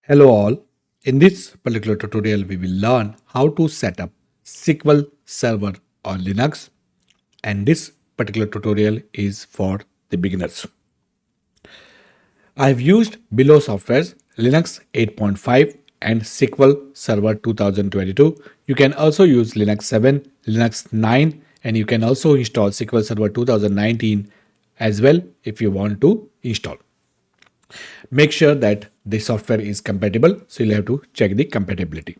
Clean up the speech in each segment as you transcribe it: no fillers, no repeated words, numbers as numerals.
Hello all. In this particular tutorial, we will learn how to set up SQL Server on Linux, and this particular tutorial is for the beginners. I have used below softwares Linux 8.5 and SQL Server 2022. You can also use Linux 7, Linux 9, and you can also install SQL Server 2019 as well if you want to install. Make sure that the software is compatible, so you'll have to check the compatibility.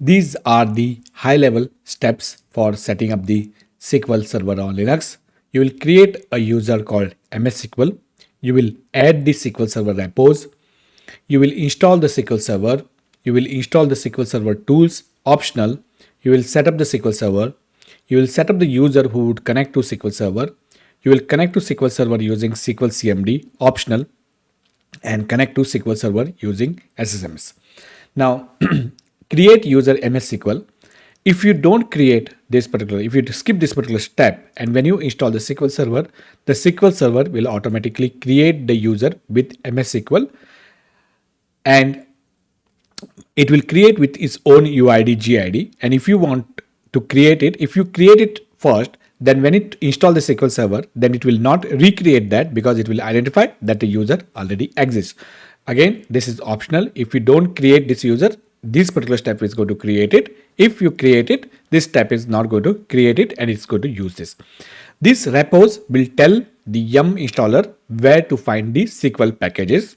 These are the high level steps for setting up the SQL Server on Linux. You will create a user called MS SQL. You will add the SQL Server repos. You will install the SQL Server. You will install the SQL Server tools, optional. You will set up the SQL Server. You will set up the user who would connect to SQL Server. You will connect to SQL Server using SQL CMD, optional, and connect to SQL Server using SSMS. Now, create user MS SQL. If you don't create this particular, if you skip this particular step, and when you install the SQL Server, the SQL Server will automatically create the user with MS SQL, and it will create with its own UID, GID. And if you want to create it, if you create it first, then when it install the SQL Server, then it will not recreate that because it will identify that the user already exists. Again, this is optional. If you don't create this user, this particular step is going to create it. If you create it, this step is not going to create it and it's going to use this. These repos will tell the yum installer where to find the SQL packages.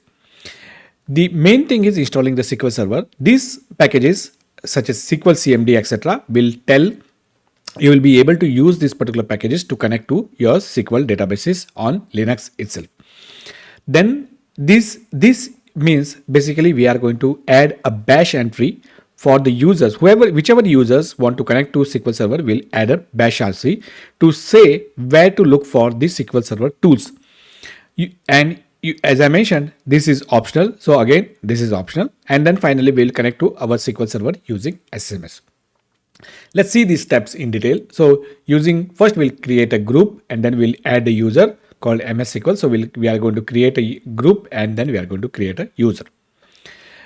The main thing is installing the SQL Server. These packages such as SQL CMD, etc., will tell you will be able to use these particular packages to connect to your SQL databases on Linux itself. Then this means basically we are going to add a bash entry for the users. Whichever users want to connect to SQL Server will add a bash RC to say where to look for the SQL Server tools. As I mentioned, this is optional. So again, this is optional. And then finally, we'll connect to our SQL Server using SMS. Let's see these steps in detail. So first we'll create a group and then we'll add a user called MS SQL. So we are going to create a group and then we are going to create a user.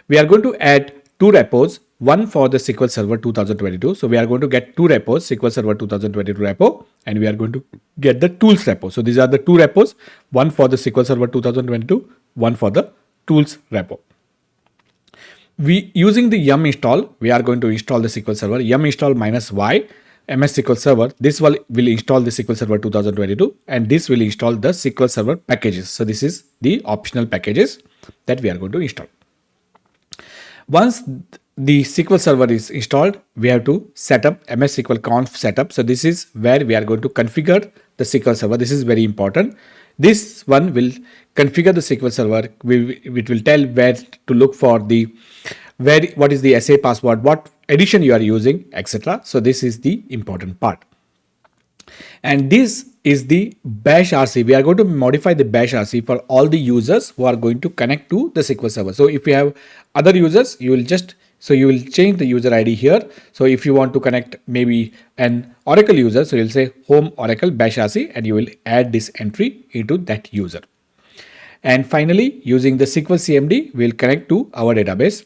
We are going to add two repos, one for the SQL Server 2022. So we are going to get two repos, SQL Server 2022 repo, and we are going to get the tools repo. So these are the two repos, one for the SQL Server 2022, one for the tools repo. Using the yum install, we are going to install the SQL Server, yum install -y MS SQL Server. This will install the SQL Server 2022 and this will install the SQL Server packages. So this is the optional packages that we are going to install. Once the SQL Server is installed, we have to set up MS SQL conf setup. So this is where we are going to configure the SQL Server. This is very important. This one will configure the SQL Server. It will tell where to look for what is the SA password, what edition you are using, etc. So this is the important part. And this is the bash RC. We are going to modify the bash RC for all the users who are going to connect to the SQL Server. So if you have other users, you will change the user ID here. So if you want to connect maybe an Oracle user, so you'll say home Oracle bash RC and you will add this entry into that user. And finally, using the SQL CMD, we'll connect to our database.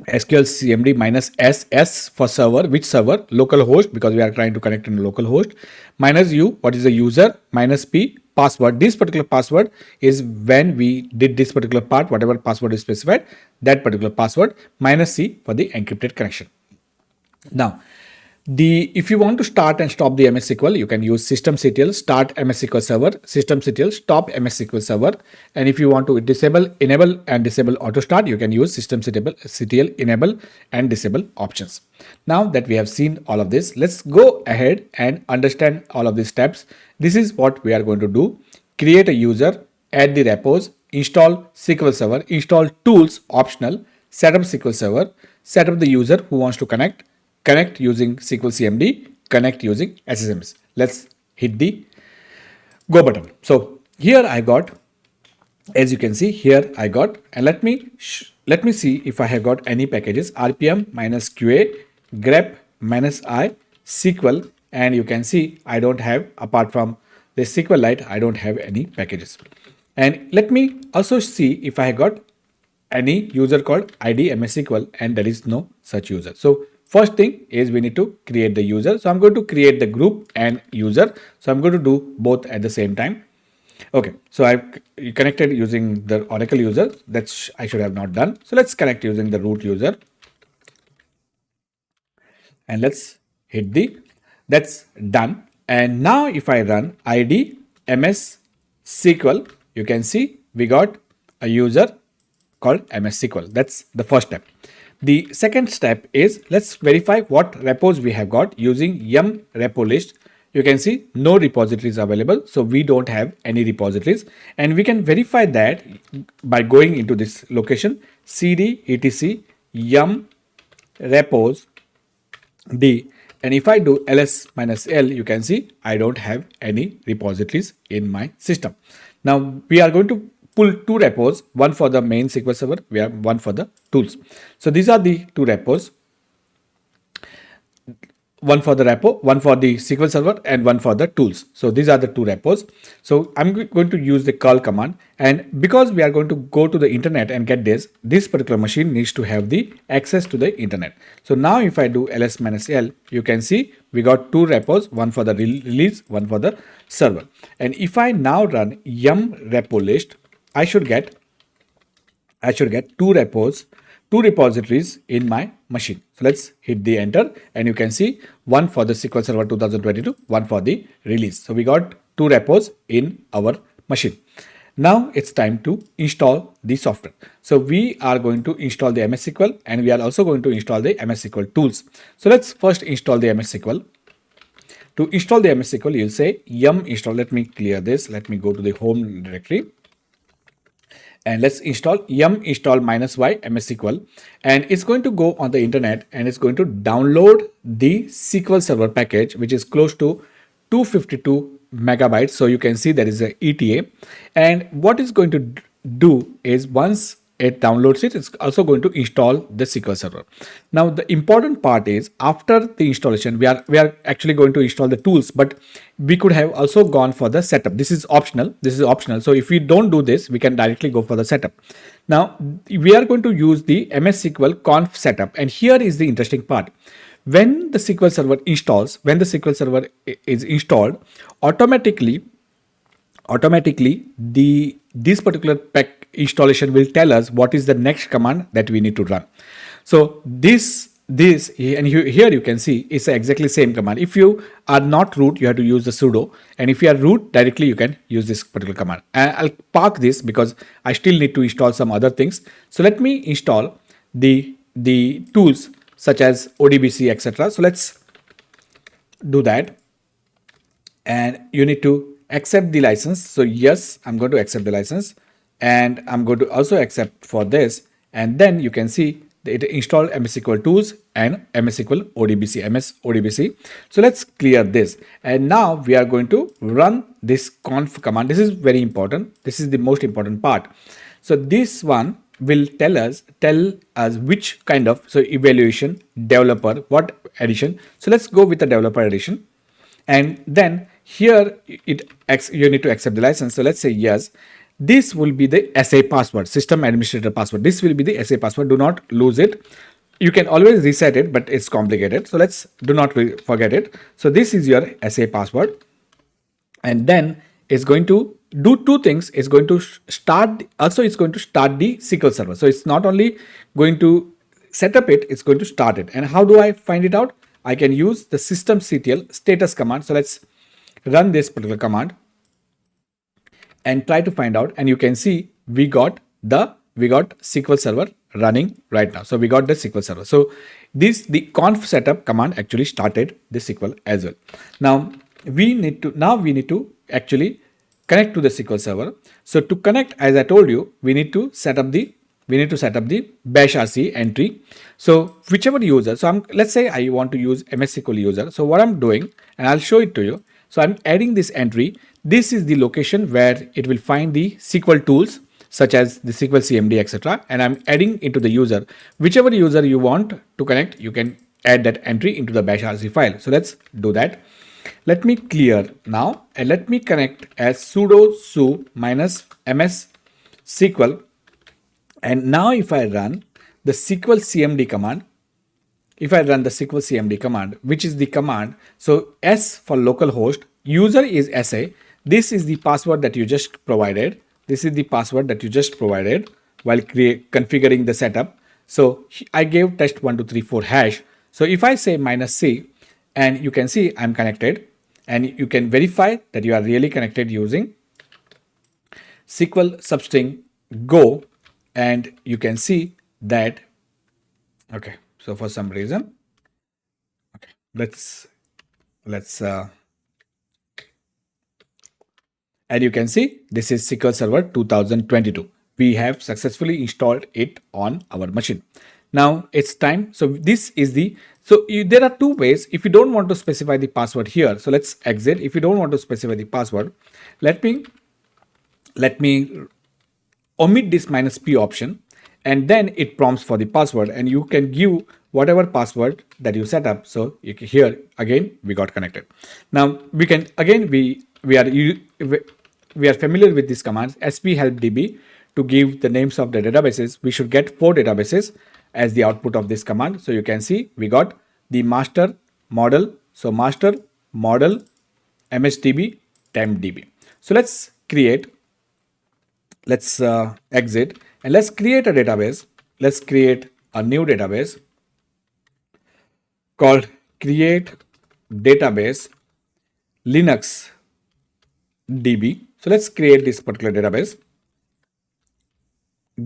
SQL CMD -SS for server, which server? Local host, because we are trying to connect in local host. -U, what is the user? -P, password. This particular password is when we did this particular part, whatever password is specified, that particular password. -C for the encrypted connection. Now, if you want to start and stop the MS SQL, you can use systemctl start MS SQL server, systemctl stop MS SQL server. And if you want to enable and disable auto start, you can use systemctl enable and disable options. Now that we have seen all of this, let's go ahead and understand all of these steps. This is what we are going to do. Create a user, add the repos, install SQL Server, install tools, optional, set up SQL Server, set up the user who wants to connect using SQL CMD, connect using SSMS. Let's hit the go button. So here I got, as you can see here I got, and let me see if I have got any packages. RPM -QA, grep -I, SQL, and you can see I don't have, apart from the SQLite, I don't have any packages. And let me also see if I have got any user called ID MS SQL, and there is no such user. So first thing is we need to create the user. So I'm going to create the group and user. So I'm going to do both at the same time. Okay, so I've connected using the Oracle user. That's I should have not done. So let's connect using the root user, and let's hit the, that's done. And now if I run ID MS SQL, you can see we got a user called MS SQL. That's the first step. The second step is let's verify what repos we have got using yum repo list. You can see no repositories available, so we don't have any repositories, and we can verify that by going into this location cd etc yum repos D. And if I do ls minus l, you can see I don't have any repositories in my system. Now we are going to pull two repos, one for the main SQL server, we have one for the tools. So these are the two repos, one for the repo, one for the SQL server, and one for the tools. So these are the two repos. So I'm going to use the curl command, and because we are going to go to the internet and get this particular machine needs to have the access to the internet. So now if I do ls minus l, you can see we got two repos, one for the release, one for the server. And if I now run yum repo list, I should get two repos, two repositories in my machine. So let's hit the enter, and you can see one for the SQL Server 2022, one for the release. So we got two repos in our machine. Now it's time to install the software. So we are going to install the MS SQL, and we are also going to install the MS SQL tools. So let's first install the MS SQL. To install the MS SQL, you'll say yum install. Let me clear this. Let me go to the home directory. And let's install yum install -y MS SQL, and it's going to go on the internet and it's going to download the SQL Server package, which is close to 252 megabytes. So you can see there is a ETA, and what it's going to do is once it downloads it, it's also going to install the SQL Server. Now the important part is after the installation, we are actually going to install the tools, but we could have also gone for the setup. This is optional. So if we don't do this, we can directly go for the setup. Now we are going to use the MS SQL conf setup, and here is the interesting part. When the SQL Server installs, when the SQL Server is installed, automatically this particular pack installation will tell us what is the next command that we need to run. So this and here you can see it's exactly same command. If you are not root, you have to use the sudo, and if you are root directly, you can use this particular command. And I'll park this because I still need to install some other things. So let me install the tools such as ODBC, etc. So let's do that, and you need to accept the license. So yes, I'm going to accept the license, and I'm going to also accept for this, and then you can see it installed MS SQL tools and MS SQL ODBC, MS ODBC. So let's clear this, and now we are going to run this conf command. This is very important. This is the most important part. So this one will tell us which kind of, so evaluation, developer, what edition. So let's go with the developer edition, and then here you need to accept the license. So let's say yes. This will be the SA password, system administrator password. This will be the SA password. Do not lose it. You can always reset it, but it's complicated. So let's do not forget it. So this is your SA password, and then it's going to do two things. It's going to start, also it's going to start the SQL Server. So it's not only going to set up it, it's going to start it. And how do I find it out? I can use the systemctl status command. So let's run this particular command and try to find out, and you can see we got SQL Server running right now. So we got the SQL Server. So the conf setup command actually started the SQL as well. Now we need to actually connect to the SQL Server. So to connect, as I told you, we need to set up the bash rc entry. So whichever user, so let's say I want to use MS SQL user. So what I'm doing, and I'll show it to you. So I'm adding this entry. This is the location where it will find the SQL tools such as the SQL CMD, etc. And I'm adding into the user. Whichever user you want to connect, you can add that entry into the bash rc file. So let's do that. Let me clear now, and let me connect as sudo su -ms SQL And now if I run the SQL CMD command, if I run the SQL CMD command, which is the command, so S for localhost, user is SA. This is the password that you just provided. This is the password that you just provided while configuring the setup. So I gave test 1234 hash. So if I say -C, and you can see I'm connected, and you can verify that you are really connected using SQL substring go, and you can see that, okay, so for some reason, okay, let's and you can see this is SQL Server 2022. We have successfully installed it on our machine. Now it's time. So this is the, there are two ways. If you don't want to specify the password here, so let's exit. If you don't want to specify the password, let me omit this -p option, and then it prompts for the password, and you can give whatever password that you set up. So here again we got connected. Now we can again we are familiar with these commands sp help db to give the names of the databases. We should get 4 databases as the output of this command. So you can see we got the master model, so master model msdb tempdb. So let's exit and let's create a database. Let's create a new database called create database linux db. So let's create this particular database.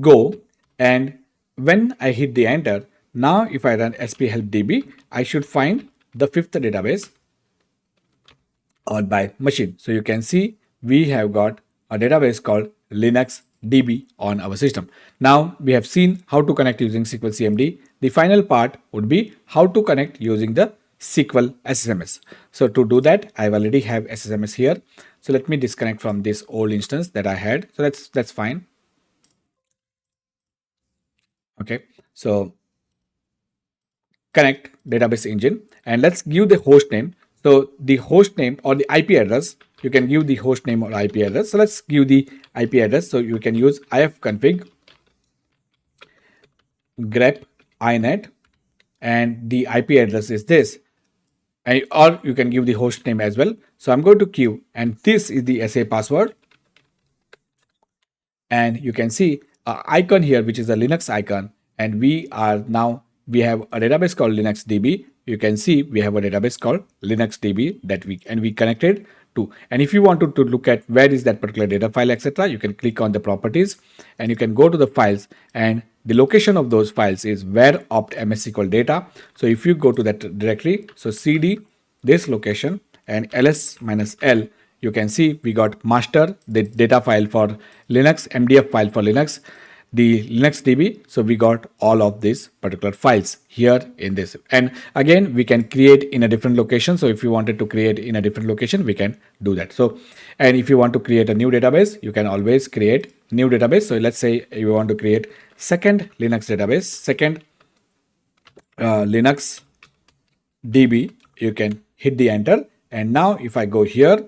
Go, and when I hit the enter, now if I run sp help db, I should find the 5th database on my machine. So you can see we have got a database called Linux DB on our system. Now we have seen how to connect using SQL CMD. The final part would be how to connect using the SQL SSMS. So to do that, I already have SSMS here. So let me disconnect from this old instance that I had. So that's fine. Okay, so connect database engine, and let's give the host name. So the host name or the IP address, you can give the host name or IP address. So let's give the IP address. So you can use ifconfig grep inet, and the IP address is this, or you can give the host name as well. So I'm going to queue, and this is the SA password. And you can see an icon here, which is a Linux icon, and we have a database called Linux DB. You can see we have a database called Linux DB that we connected to. And if you want to look at where is that particular data file, etc., you can click on the properties, and you can go to the files, and the location of those files is where opt msql data. So if you go to that directory, so cd this location and ls-l, you can see we got master, the data file for Linux, MDF file for Linux, the Linux DB. So we got all of these particular files here in this. And again, we can create in a different location. So if you wanted to create in a different location, we can do that. So, and if you want to create a new database, you can always create new database. So let's say you want to create second Linux database, second Linux DB, you can hit the enter. And now if I go here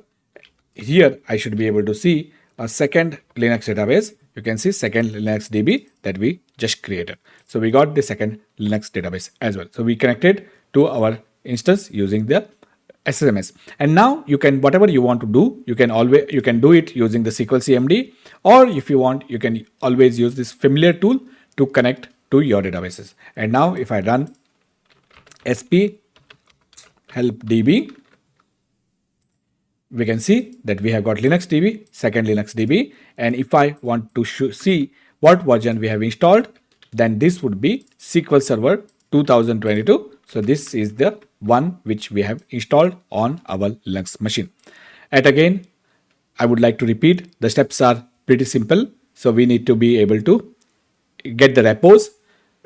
I should be able to see a second Linux database. You can see second Linux DB that we just created. So we got the second Linux database as well. So we connected to our instance using the SSMS. And now you can, whatever you want to do, you can do it using the SQL CMD, or if you want, you can always use this familiar tool to connect to your databases. And now if I run sp help db, we can see that we have got Linux DB, second Linux DB. And if I want to see what version we have installed, then this would be SQL Server 2022. So this is the one which we have installed on our Linux machine. And again, I would like to repeat, the steps are pretty simple. So we need to be able to get the repos,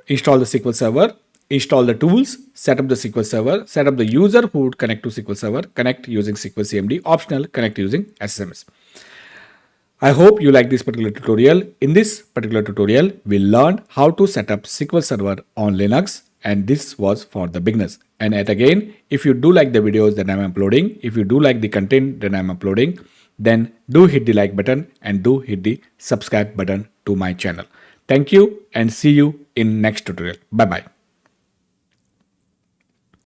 install the SQL Server, install the tools, set up the SQL Server, set up the user who would connect to SQL Server, connect using SQL CMD, optional, connect using SSMS. I hope you like this particular tutorial. In this particular tutorial, we learned how to set up SQL Server on Linux, and this was for the beginners. And yet again, if you do like the videos that I'm uploading, if you do like the content that I'm uploading, then do hit the like button and do hit the subscribe button to my channel. Thank you and see you in next tutorial. Bye bye.